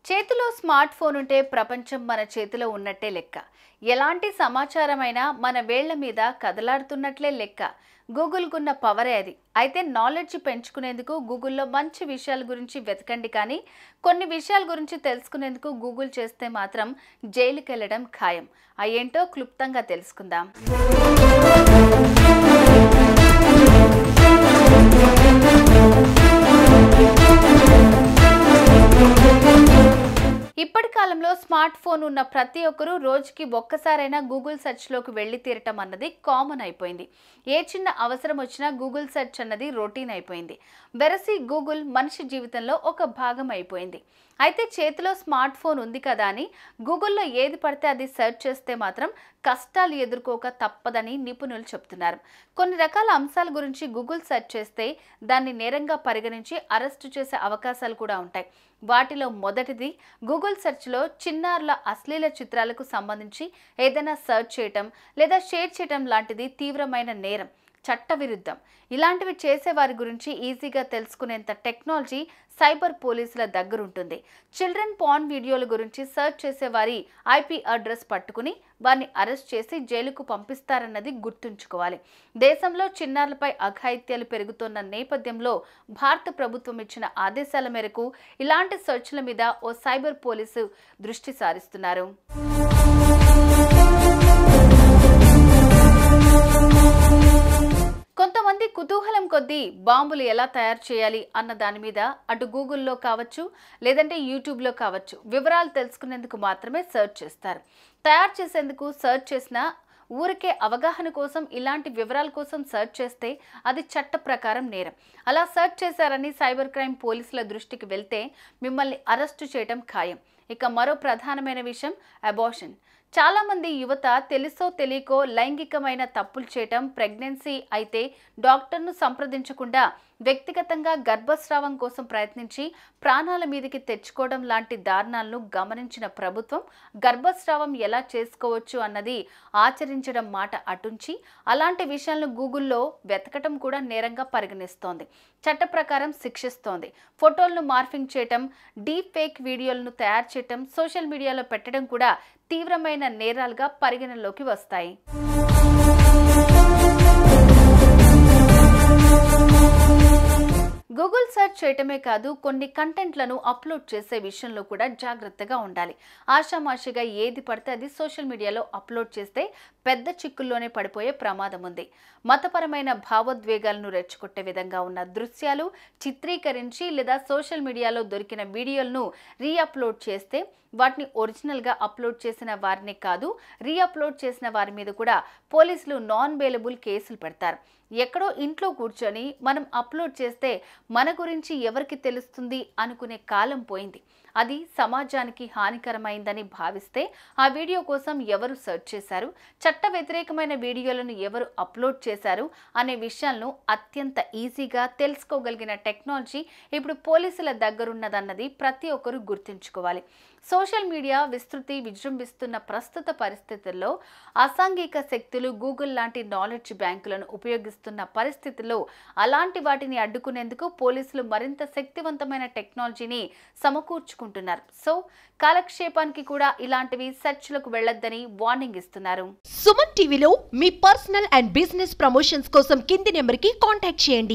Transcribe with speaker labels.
Speaker 1: చేతిలో smart phone ఉంటే ప్రపంచం మన చేతిలో ఉన్నట్టే లెక్క. ఎలాంటి సమాచారమైనా మన వేళ్ల మీద కదలాడుతున్నట్లే లెక్క. గూగుల్కున్న పవరే అది. అయితే నాలెడ్జ్ పెంచుకునేందుకు గూగుల్లో మంచి విషయాల గురించి వెతకండి, కానీ కొన్ని విషయాల గురించి తెలుసుకునేందుకు గూగుల్ చేస్తే మాత్రం జైలుకి వెళ్ళడం ఖాయం. అయ్యేంటో క్లుప్తంగా తెలుసుకుందాం. ఇప్పటి కాలంలో స్మార్ట్ ఫోన్ ఉన్న ప్రతి ఒక్కరూ రోజుకి ఒక్కసారైనా గూగుల్ సెర్చ్లోకి వెళ్ళి తీరటం అన్నది కామన్ అయిపోయింది. ఏ చిన్న అవసరం వచ్చినా గూగుల్ సెర్చ్ అన్నది రొటీన్ అయిపోయింది. వెరసి గూగుల్ మనిషి జీవితంలో ఒక భాగం అయిపోయింది. అయితే చేతిలో స్మార్ట్ ఫోన్ ఉంది కదా అని గూగుల్లో ఏది పడితే అది సెర్చ్ చేస్తే మాత్రం కష్టాలు ఎదుర్కోక తప్పదని నిపుణులు చెప్తున్నారు. కొన్ని రకాల అంశాల గురించి గూగుల్ సెర్చ్ చేస్తే దాన్ని నేరంగా పరిగణించి అరెస్టు చేసే అవకాశాలు కూడా ఉంటాయి. వాటిలో మొదటిది, గూగుల్ సెర్చ్లో చిన్నారుల అశ్లీల చిత్రాలకు సంబంధించి ఏదైనా సెర్చ్ చేయటం లేదా షేర్ చేయటం లాంటిది తీవ్రమైన నేరం, చట్టవిరుద్ధం. ఇలాంటివి చేసేవారి గురించి ఈజీగా తెలుసుకునేంత టెక్నాలజీ సైబర్ పోలీసుల దగ్గరుంటుంది. చిల్డ్రన్ పార్న్ వీడియోల గురించి సెర్చ్ చేసేవారి ఐపీ అడ్రస్ పట్టుకుని వారిని అరెస్ట్ చేసి జైలుకు పంపిస్తారన్నది గుర్తుంచుకోవాలి. దేశంలో చిన్నారులపై అఘాయిత్యాలు పెరుగుతున్న నేపథ్యంలో భారత ప్రభుత్వం ఇచ్చిన ఆదేశాల మేరకు ఇలాంటి సెర్చ్ల మీద ఓ సైబర్ పోలీసు దృష్టి సారిస్తున్నారు. కొంతమంది కుతూహలం కొద్దీ బాంబులు ఎలా తయారు చేయాలి అన్న దాని మీద అటు గూగుల్లో కావచ్చు, లేదంటే యూట్యూబ్లో కావచ్చు, వివరాలు తెలుసుకునేందుకు మాత్రమే సెర్చ్ చేస్తారు. తయారు చేసేందుకు సెర్చ్ చేసిన ఊరికే అవగాహన కోసం ఇలాంటి వివరాల కోసం సెర్చ్ చేస్తే అది చట్ట ప్రకారం నేరం. అలా సెర్చ్ చేశారని సైబర్ క్రైమ్ పోలీసుల దృష్టికి వెళ్తే మిమ్మల్ని అరెస్టు చేయడం ఖాయం. ఇక మరో ప్రధానమైన విషయం అబార్షన్. చాలా మంది యువత తెలుసో తెలియకో లైంగికమైన తప్పులు చేయటం, ప్రెగ్నెన్సీ అయితే డాక్టర్ను సంప్రదించకుండా వ్యక్తిగతంగా గర్భస్రావం కోసం ప్రయత్నించి ప్రాణాల మీదకి తెచ్చుకోవడం లాంటి దారుణాలను గమనించిన ప్రభుత్వం గర్భస్రావం ఎలా చేసుకోవచ్చు అన్నది ఆచరించడం మాట అటుంచి అలాంటి విషయాలను గూగుల్లో వెతకటం కూడా నేరంగా పరిగణిస్తోంది. చట్ట ప్రకారం శిక్షిస్తోంది. ఫోటోలను మార్ఫింగ్ చేయటం, డీప్ ఫేక్ వీడియోలను తయారు చేయటం, సోషల్ మీడియాలో పెట్టడం కూడా తీవ్రమైన నేరాలుగా పరిగణలోకి వస్తాయి. గూగుల్ సెర్చ్ చేయటమే కాదు, కొన్ని కంటెంట్లను అప్లోడ్ చేసే విషయంలో కూడా జాగ్రత్తగా ఉండాలి. ఆషామాషిగా ఏది పడితే అది సోషల్ మీడియాలో అప్లోడ్ చేస్తే పెద్ద చిక్కుల్లోనే పడిపోయే ప్రమాదం ఉంది. మతపరమైన భావోద్వేగాలను రెచ్చగొట్టే విధంగా ఉన్న దృశ్యాలు చిత్రీకరించి లేదా సోషల్ మీడియాలో దొరికిన వీడియోలను రీఅప్లోడ్ చేస్తే వాటిని ఒరిజినల్గా అప్లోడ్ చేసిన వారిని కాదు, రీఅప్లోడ్ చేసిన వారి మీద కూడా పోలీసులు నాన్ బెయిలబుల్ కేసులు పెడతారు. ఎక్కడో ఇంట్లో కూర్చొని మనం అప్లోడ్ చేస్తే మన గురించి ఎవరికి తెలుస్తుంది అనుకునే కాలం పోయింది. అది సమాజానికి హానికరమైందని భావిస్తే ఆ వీడియో కోసం ఎవరు సెర్చ్ చేశారు, చట్ట వ్యతిరేకమైన వీడియోలను ఎవరు అప్లోడ్ చేశారు అనే విషయాలను అత్యంత ఈజీగా తెలుసుకోగలిగిన టెక్నాలజీ ఇప్పుడు పోలీసుల దగ్గరున్నదన్నది ప్రతి ఒక్కరూ గుర్తుంచుకోవాలి. సోషల్ మీడియా విజృంభిస్తున్న ప్రస్తుత పరిస్థితుల్లో అసాంఘిక శక్తులు గూగుల్ లాంటి నాలెడ్జ్ బ్యాంకులను ఉపయోగిస్తున్న పరిస్థితుల్లో అలాంటి వాటిని అడ్డుకునేందుకు పోలీసులు మరింత శక్తివంతమైన టెక్నాలజీని సమకూర్చుకుంటున్నారు. సో కాలక్షేపానికి కూడా ఇలాంటివి సెర్చ్లకు వెళ్లొద్దని వార్నింగ్ ఇస్తున్నారు.
Speaker 2: సుమన్ టీవీలో మీ పర్సనల్ అండ్ బిజినెస్ ప్రమోషన్స్ కోసం కింది నెంబర్కి కాంటాక్ట్ చేయండి.